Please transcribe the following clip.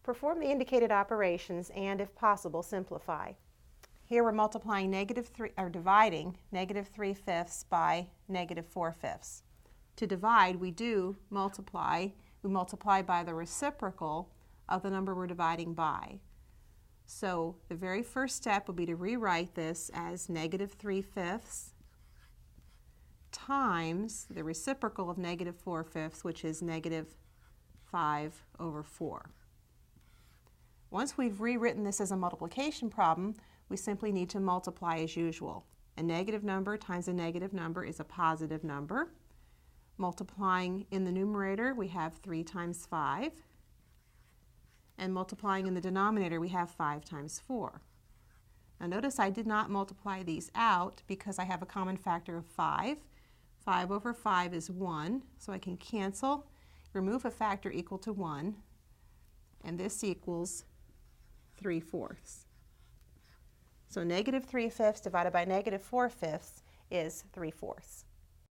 Perform the indicated operations and, if possible, simplify. Here we're multiplying dividing negative 3/5 by negative 4/5. To divide, we multiply by the reciprocal of the number we're dividing by. So the very first step will be to rewrite this as negative 3/5 times the reciprocal of negative 4/5, which is negative 5/4. Once we've rewritten this as a multiplication problem, we simply need to multiply as usual. A negative number times a negative number is a positive number. Multiplying in the numerator, we have 3 times 5. And multiplying in the denominator, we have 5 times 4. Now notice I did not multiply these out because I have a common factor of 5. 5/5 is 1, so I can cancel, remove a factor equal to 1, and this equals 3/4. So negative 3/5 divided by negative 4/5 is 3/4.